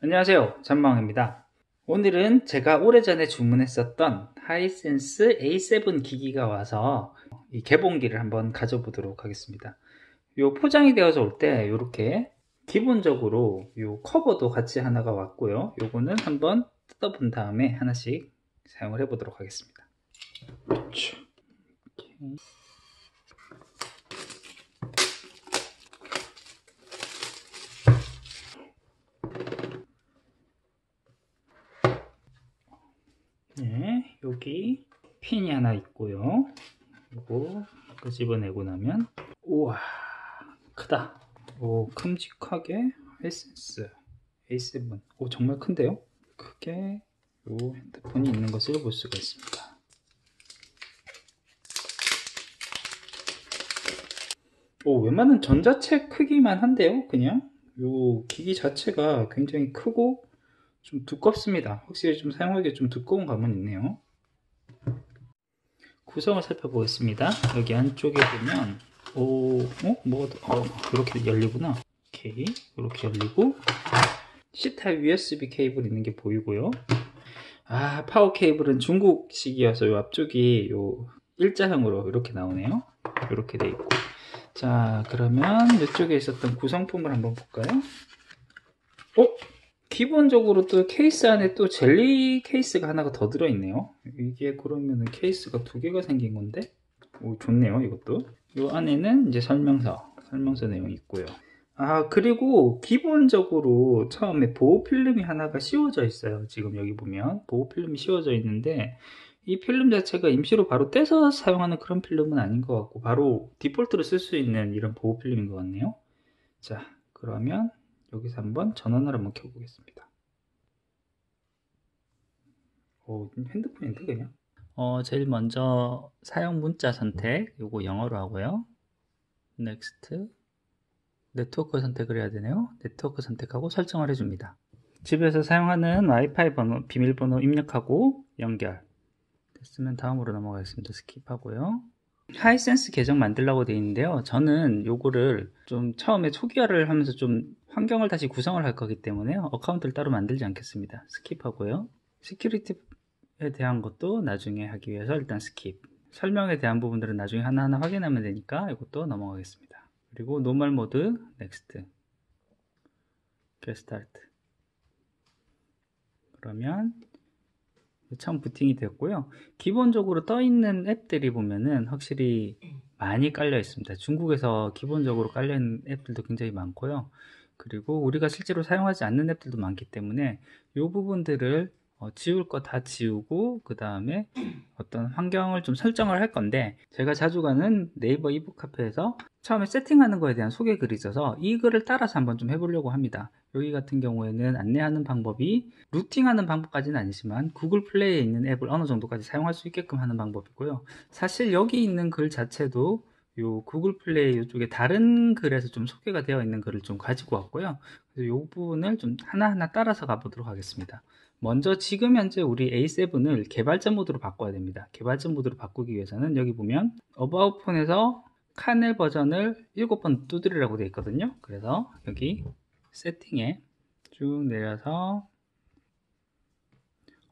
안녕하세요, 잔망입니다. 오늘은 제가 오래전에 주문했었던 하이센스 A7 기기가 와서 이 개봉기를 한번 가져보도록 하겠습니다. 요 포장이 되어서 올 때 이렇게 기본적으로 요 커버도 같이 하나가 왔고요. 요거는 한번 뜯어본 다음에 하나씩 사용을 해보도록 하겠습니다. 그렇죠. 네, 여기 핀이 하나 있고요. 요거 끄집어내고 나면 우와, 크다. 오, 큼직하게 하이센스 A7. 오, 정말 큰데요? 크게 요 핸드폰이 있는 것을 볼 수가 있습니다. 오, 웬만한 전자책 크기만 한데요, 그냥 요 기기 자체가 굉장히 크고 좀 두껍습니다. 확실히 좀 사용하기 좀 두꺼운 감은 있네요. 구성을 살펴보겠습니다. 여기 안쪽에 보면 이렇게 열리구나. 오케이, 이렇게 열리고 C타입 USB 케이블 있는 게 보이고요. 아, 파워 케이블은 중국식이어서 요 앞쪽이 요 일자형으로 이렇게 나오네요. 이렇게 돼 있고. 자, 그러면 이쪽에 있었던 구성품을 한번 볼까요? 기본적으로 또 케이스 안에 또 젤리 케이스가 하나가 더 들어있네요. 이게 그러면은 케이스가 두 개가 생긴 건데, 오, 좋네요, 이것도. 이 안에는 이제 설명서 내용이 있고요. 아, 그리고 기본적으로 처음에 보호 필름이 하나가 씌워져 있어요. 지금 여기 보면 보호 필름이 씌워져 있는데, 이 필름 자체가 임시로 바로 떼서 사용하는 그런 필름은 아닌 것 같고, 바로 디폴트로 쓸 수 있는 이런 보호 필름인 것 같네요. 자, 그러면 여기서 한번 전원을 한번 켜보겠습니다. 오, 핸드폰인데 그냥? 제일 먼저 사용 문자 선택, 요거 영어로 하고요. Next. 네트워크 선택을 해야 되네요. 네트워크 선택하고 설정을 해줍니다. 집에서 사용하는 와이파이 번호, 비밀번호 입력하고 연결. 됐으면 다음으로 넘어가겠습니다. 스킵하고요. 하이센스 계정 만들라고 되어 있는데요. 저는 요거를 좀 처음에 초기화를 하면서 좀 환경을 다시 구성을 할 거기 때문에 어카운트를 따로 만들지 않겠습니다. 스킵하고요. 시큐리티에 대한 것도 나중에 하기 위해서 일단 스킵. 설명에 대한 부분들은 나중에 하나하나 확인하면 되니까 이것도 넘어가겠습니다. 그리고 노멀 모드, 넥스트. 스타트. 그러면 처음 부팅이 됐고요. 기본적으로 떠 있는 앱들이 보면은 확실히 많이 깔려 있습니다. 중국에서 기본적으로 깔려 있는 앱들도 굉장히 많고요. 그리고 우리가 실제로 사용하지 않는 앱들도 많기 때문에 이 부분들을 지울 거 다 지우고 그 다음에 어떤 환경을 좀 설정을 할 건데, 제가 자주 가는 네이버 이북 카페에서 처음에 세팅하는 거에 대한 소개 글이 있어서 이 글을 따라서 한번 좀 해보려고 합니다. 여기 같은 경우에는 안내하는 방법이 루팅하는 방법까지는 아니지만 구글 플레이에 있는 앱을 어느 정도까지 사용할 수 있게끔 하는 방법이고요. 사실 여기 있는 글 자체도 요 구글 플레이 이쪽에 다른 글에서 좀 소개가 되어 있는 글을 좀 가지고 왔고요. 그래서 이 부분을 좀 하나하나 따라서 가보도록 하겠습니다. 먼저 지금 현재 우리 A7을 개발자 모드로 바꿔야 됩니다. 개발자 모드로 바꾸기 위해서는 여기 보면 어바웃 폰에서 카넬 버전을 7번 두드리라고 되어 있거든요. 그래서 여기 세팅에 쭉 내려서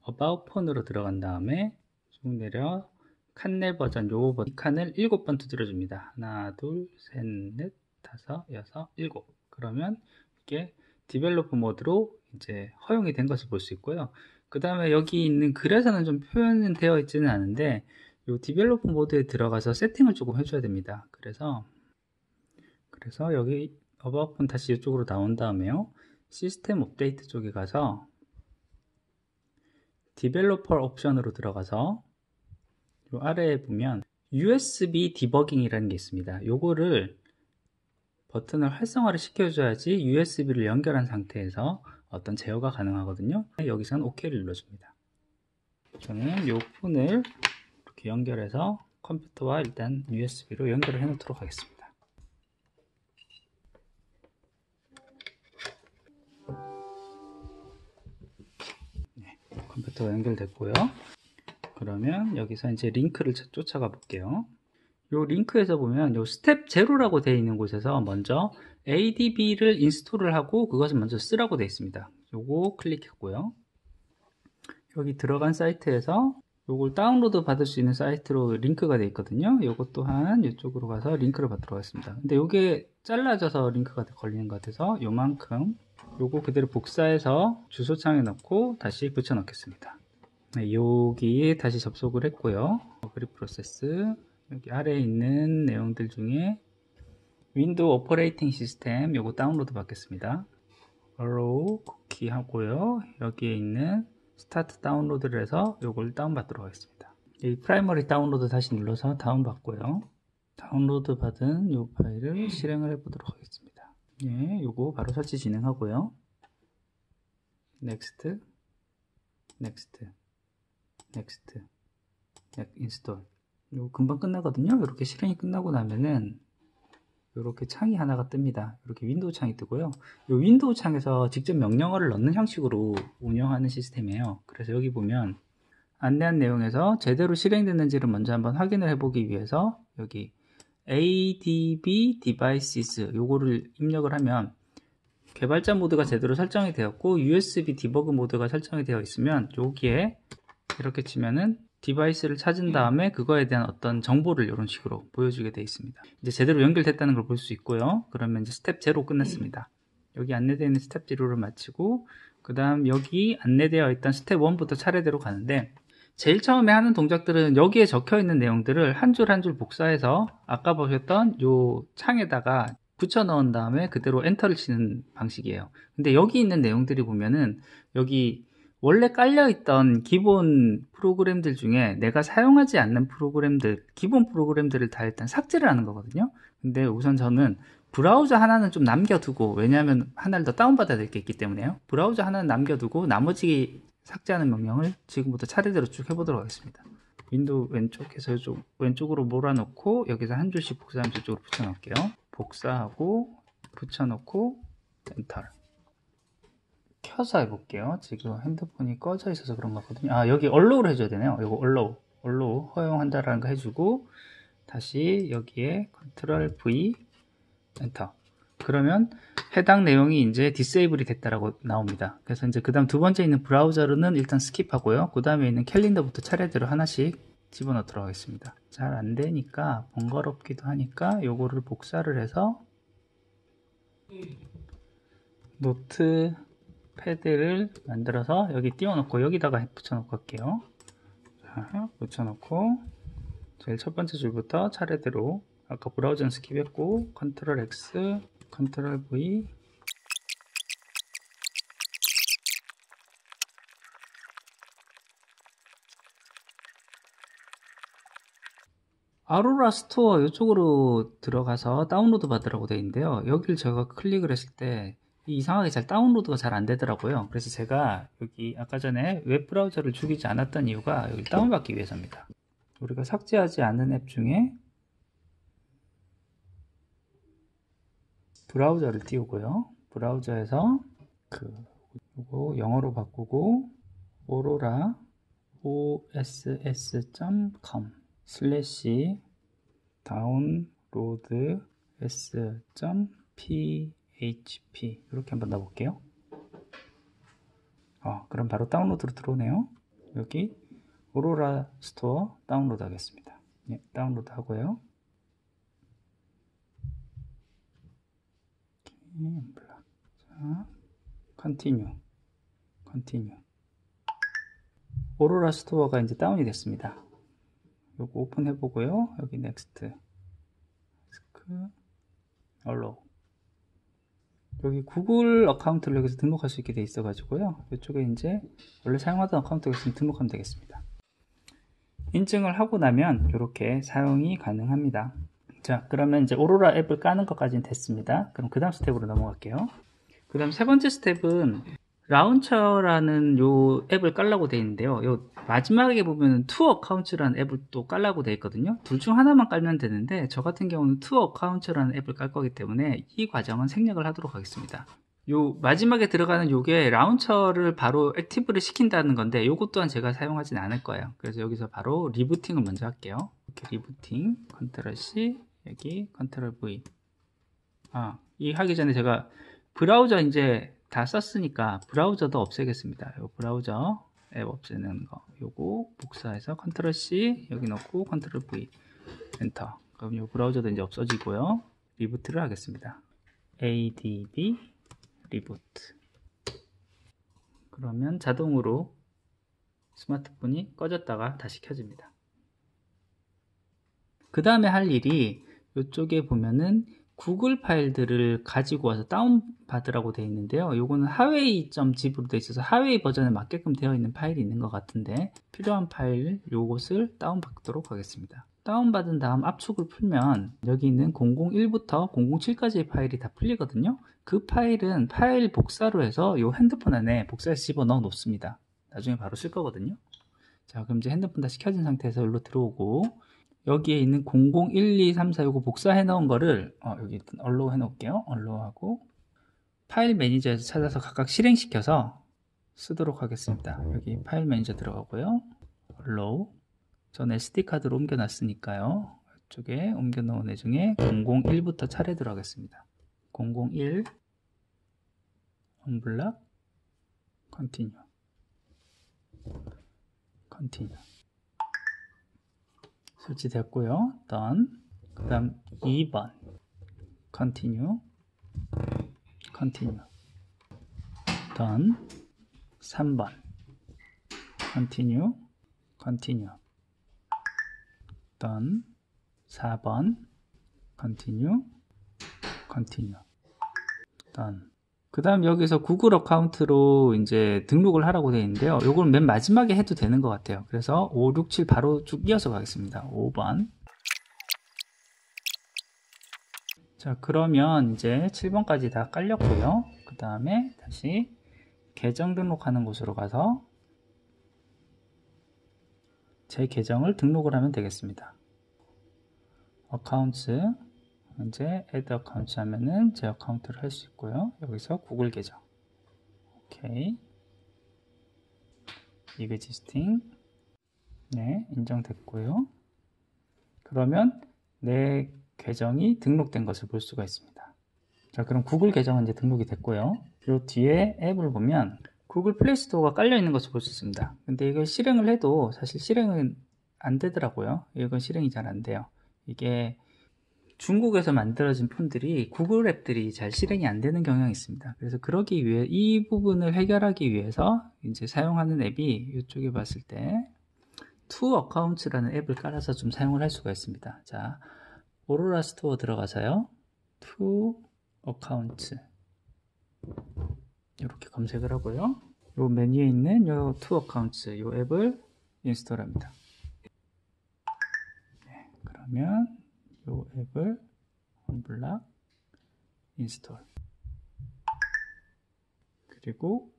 어바웃 폰으로 들어간 다음에 쭉 내려 칸넬 버전 요 칸을 7번 두드려 줍니다. 하나, 둘, 셋, 넷, 다섯, 여섯, 일곱. 그러면 이게 디벨로퍼 모드로 이제 허용이 된 것을 볼 수 있고요. 그 다음에 여기 있는 글에서는 좀 표현은 되어 있지는 않은데 이 디벨로퍼 모드에 들어가서 세팅을 조금 해줘야 됩니다. 그래서 여기 어바웃 폰 다시 이쪽으로 나온 다음에요. 시스템 업데이트 쪽에 가서 디벨로퍼 옵션으로 들어가서 요 아래에 보면 USB 디버깅이라는 게 있습니다. 요거를 버튼을 활성화를 시켜줘야지 USB를 연결한 상태에서 어떤 제어가 가능하거든요. 여기서는 OK를 눌러줍니다. 저는 요 폰을 이렇게 연결해서 컴퓨터와 일단 USB로 연결을 해 놓도록 하겠습니다. 네, 컴퓨터가 연결됐고요. 그러면 여기서 이제 링크를 쫓아가 볼게요. 요 링크에서 보면 요 스텝 0라고 되어 있는 곳에서 먼저 ADB를 인스톨을 하고 그것을 먼저 쓰라고 되어 있습니다. 요거 클릭했고요. 여기 들어간 사이트에서 요걸 다운로드 받을 수 있는 사이트로 링크가 되어 있거든요. 요것 또한 이쪽으로 가서 링크를 받도록 하겠습니다. 근데 요게 잘라져서 링크가 걸리는 것 같아서 요만큼 요거 그대로 복사해서 주소창에 넣고 다시 붙여 넣겠습니다. 네, 여기 다시 접속을 했고요. 그립 프로세스 여기 아래에 있는 내용들 중에 윈도우 오퍼레이팅 시스템 요거 다운로드 받겠습니다. allow 쿠키 하고요. 여기에 있는 스타트 다운로드를 해서 요걸 다운받도록 하겠습니다. 이 프라이머리 다운로드 다시 눌러서 다운받고요. 다운로드 받은 요 파일을 실행을 해 보도록 하겠습니다. 예, 요거 바로 설치 진행하고요. next, next, next, install. 요거 금방 끝나거든요. 이렇게 실행이 끝나고 나면은 이렇게 창이 하나가 뜹니다. 이렇게 윈도우 창이 뜨고요. 이 윈도우 창에서 직접 명령어를 넣는 형식으로 운영하는 시스템이에요. 그래서 여기 보면 안내한 내용에서 제대로 실행됐는지를 먼저 한번 확인을 해보기 위해서 여기 adb devices 요거를 입력을 하면 개발자 모드가 제대로 설정이 되었고 USB 디버그 모드가 설정이 되어 있으면 여기에 이렇게 치면은 디바이스를 찾은 다음에 그거에 대한 어떤 정보를 이런 식으로 보여주게 되어 있습니다. 이제 제대로 연결됐다는 걸 볼 수 있고요. 그러면 이제 스텝 0 끝냈습니다. 여기 안내되어 있는 스텝 0를 마치고 그 다음 여기 안내되어 있던 스텝 1부터 차례대로 가는데 제일 처음에 하는 동작들은 여기에 적혀 있는 내용들을 한 줄 한 줄 복사해서 아까 보셨던 요 창에다가 붙여 넣은 다음에 그대로 엔터를 치는 방식이에요. 근데 여기 있는 내용들이 보면은 여기 원래 깔려있던 기본 프로그램들 중에 내가 사용하지 않는 프로그램들, 기본 프로그램들을 다 일단 삭제를 하는 거거든요. 근데 우선 저는 브라우저 하나는 좀 남겨두고, 왜냐하면 하나를 더 다운받아야 될 게 있기 때문에요. 브라우저 하나는 남겨두고 나머지 삭제하는 명령을 지금부터 차례대로 쭉 해보도록 하겠습니다. 윈도우 왼쪽에서 왼쪽으로 몰아놓고 여기서 한 줄씩 복사하면서 이쪽으로 붙여놓을게요. 복사하고 붙여놓고 엔터. 켜서 해볼게요. 지금 핸드폰이 꺼져 있어서 그런 것 같거든요. 아, 여기 allow를 해줘야 되네요. 이거 allow 허용한다라는 거 해주고 다시 여기에 Ctrl V 엔터. 그러면 해당 내용이 이제 디세이블이 됐다라고 나옵니다. 그래서 이제 그 다음 두 번째 있는 브라우저는 일단 스킵하고요. 그 다음에 있는 캘린더부터 차례대로 하나씩 집어넣도록 하겠습니다. 잘 안되니까 번거롭기도 하니까 요거를 복사를 해서 노트 패드를 만들어서 여기 띄워놓고 여기다가 붙여놓고 할게요. 자, 붙여놓고 제일 첫 번째 줄부터 차례대로 아까 브라우저는 스킵했고 Ctrl X, Ctrl V 아로라 스토어 이쪽으로 들어가서 다운로드 받으라고 되어 있는데요. 여기를 제가 클릭을 했을 때 이상하게 잘 다운로드가 잘 안 되더라고요. 그래서 제가 여기 아까 전에 웹 브라우저를 죽이지 않았던 이유가 여기 다운받기 위해서입니다. 우리가 삭제하지 않은 앱 중에 브라우저를 띄우고요. 브라우저에서 이거 영어로 바꾸고 오로라 oss.com 슬래시 다운로드 s.php 이렇게 한번 넣어볼게요. 그럼 바로 다운로드로 들어오네요. 여기 오로라 스토어 다운로드 하겠습니다. 네, 다운로드 하고요. 자, 컨티뉴 오로라 스토어가 이제 다운이 됐습니다. 요거 오픈해 보고요. 여기 넥스트 allow 여기 구글 어카운트를 여기서 등록할 수 있게 돼 있어 가지고요. 이쪽에 이제 원래 사용하던 어카운트가 있으면 등록하면 되겠습니다. 인증을 하고 나면 이렇게 사용이 가능합니다. 자, 그러면 이제 오로라 앱을 까는 것까지는 됐습니다. 그럼 그 다음 스텝으로 넘어갈게요. 그 다음 세 번째 스텝은 라운처라는 요 앱을 깔라고 되어 있는데요. 요 마지막에 보면 투 어카운트라는 앱을 또 깔라고 되어 있거든요. 둘 중 하나만 깔면 되는데 저 같은 경우는 투 어카운트라는 앱을 깔 거기 때문에 이 과정은 생략을 하도록 하겠습니다. 요 마지막에 들어가는 요게 라운처를 바로 액티브를 시킨다는 건데 요것 또한 제가 사용하진 않을 거예요. 그래서 여기서 바로 리부팅을 먼저 할게요. 이렇게 리부팅 Ctrl C 여기 Ctrl V 이 하기 전에 제가 브라우저 이제 다 썼으니까 브라우저도 없애겠습니다. 요 브라우저 앱 없애는 거 요거 복사해서 컨트롤 C 여기 넣고 컨트롤 V 엔터. 그럼 요 브라우저도 이제 없어지고요. 리부트를 하겠습니다. ADB 리부트. 그러면 자동으로 스마트폰이 꺼졌다가 다시 켜집니다. 그 다음에 할 일이 이쪽에 보면은 구글 파일들을 가지고 와서 다운받으라고 되어 있는데요. 요거는 하웨이.zip으로 되어 있어서 하웨이 버전에 맞게끔 되어 있는 파일이 있는 것 같은데 필요한 파일 요것을 다운받도록 하겠습니다. 다운받은 다음 압축을 풀면 여기 있는 001부터 007까지의 파일이 다 풀리거든요. 그 파일은 파일 복사로 해서 요 핸드폰 안에 복사해서 집어넣어 놓습니다. 나중에 바로 쓸 거거든요. 자, 그럼 이제 핸드폰 다시 켜진 상태에서 여기로 들어오고 여기에 있는 00, 1, 2, 3, 4 요거 복사해 놓은 거를 여기 일단 얼로우 해 놓을게요. 얼로우하고 파일 매니저에서 찾아서 각각 실행시켜서 쓰도록 하겠습니다. 여기 파일 매니저 들어가고요. 얼로우. 전 SD카드로 옮겨 놨으니까요. 이쪽에 옮겨 놓은 애 중에 001부터 차례대로 하겠습니다. 001 언블락 컨티뉴 컨티뉴 설치됐고요. done. 그 다음 2번 continue continue done. 3번 continue continue done. 4번 continue continue done. 그 다음 여기서 구글 어카운트로 이제 등록을 하라고 되어 있는데요. 요걸 맨 마지막에 해도 되는 것 같아요. 그래서 5, 6, 7 바로 쭉 이어서 가겠습니다. 5번. 자, 그러면 이제 7번까지 다 깔렸고요. 그 다음에 다시 계정 등록하는 곳으로 가서 제 계정을 등록을 하면 되겠습니다. 어카운트 이제 add 어카운트 하면은 제 어카운트를 할 수 있고요. 여기서 구글 계정 오케이 existing 네 인정됐고요. 그러면 내 계정이 등록된 것을 볼 수가 있습니다. 자, 그럼 구글 계정은 이제 등록이 됐고요. 요 뒤에 앱을 보면 구글 플레이 스토어가 깔려 있는 것을 볼 수 있습니다. 근데 이걸 실행을 해도 사실 실행은 안 되더라고요. 이건 실행이 잘 안 돼요. 이게 중국에서 만들어진 폰들이 구글 앱들이 잘 실행이 안 되는 경향이 있습니다. 그래서 그러기 위해 이 부분을 해결하기 위해서 이제 사용하는 앱이 이쪽에 봤을 때 투 어카운트라는 앱을 깔아서 좀 사용을 할 수가 있습니다. 자, 오로라 스토어 들어가서요. 투 어카운트 이렇게 검색을 하고요. 요 메뉴에 있는 요 투 어카운트 요 앱을 인스톨합니다. 네, 그러면 요 앱을 언블락 인스톨 그리고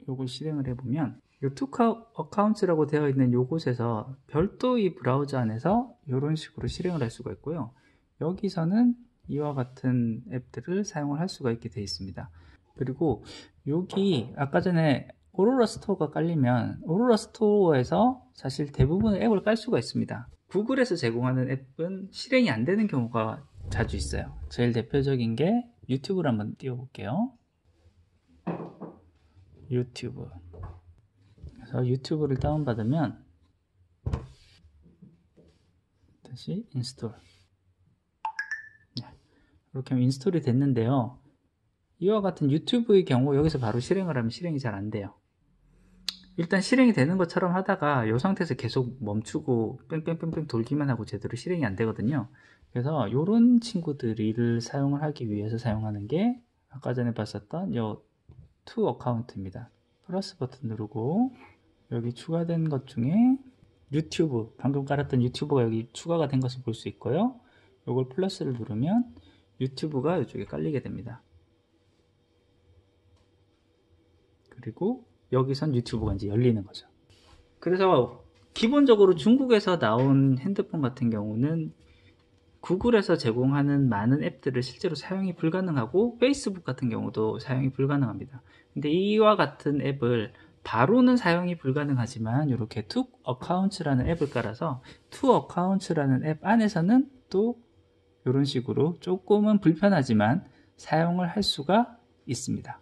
요걸 실행을 해보면 요 투 어카운트라고 되어 있는 요곳에서 별도의 브라우저 안에서 이런 식으로 실행을 할 수가 있고요. 여기서는 이와 같은 앱들을 사용을 할 수가 있게 되어 있습니다. 그리고 여기 아까 전에 오로라 스토어가 깔리면 오로라 스토어에서 사실 대부분의 앱을 깔 수가 있습니다. 구글에서 제공하는 앱은 실행이 안 되는 경우가 자주 있어요. 제일 대표적인 게 유튜브를 한번 띄워볼게요. 유튜브. 그래서 유튜브를 다운받으면 다시 인스톨. 이렇게 하면 인스톨이 됐는데요. 이와 같은 유튜브의 경우 여기서 바로 실행을 하면 실행이 잘 안 돼요. 일단 실행이 되는 것처럼 하다가 이 상태에서 계속 멈추고 뺑뺑뺑뺑 돌기만 하고 제대로 실행이 안 되거든요. 그래서 이런 친구들을 사용을 하기 위해서 사용하는 게 아까 전에 봤었던 이 투 어카운트입니다. 플러스 버튼 누르고 여기 추가된 것 중에 유튜브, 방금 깔았던 유튜브가 여기 추가가 된 것을 볼 수 있고요. 이걸 플러스를 누르면 유튜브가 이쪽에 깔리게 됩니다. 그리고 여기선 유튜브가 이제 열리는 거죠. 그래서 기본적으로 중국에서 나온 핸드폰 같은 경우는 구글에서 제공하는 많은 앱들을 실제로 사용이 불가능하고 페이스북 같은 경우도 사용이 불가능합니다. 근데 이와 같은 앱을 바로는 사용이 불가능하지만 이렇게 투 어카운트라는 앱을 깔아서 투 어카운트라는 앱 안에서는 또 이런 식으로 조금은 불편하지만 사용을 할 수가 있습니다.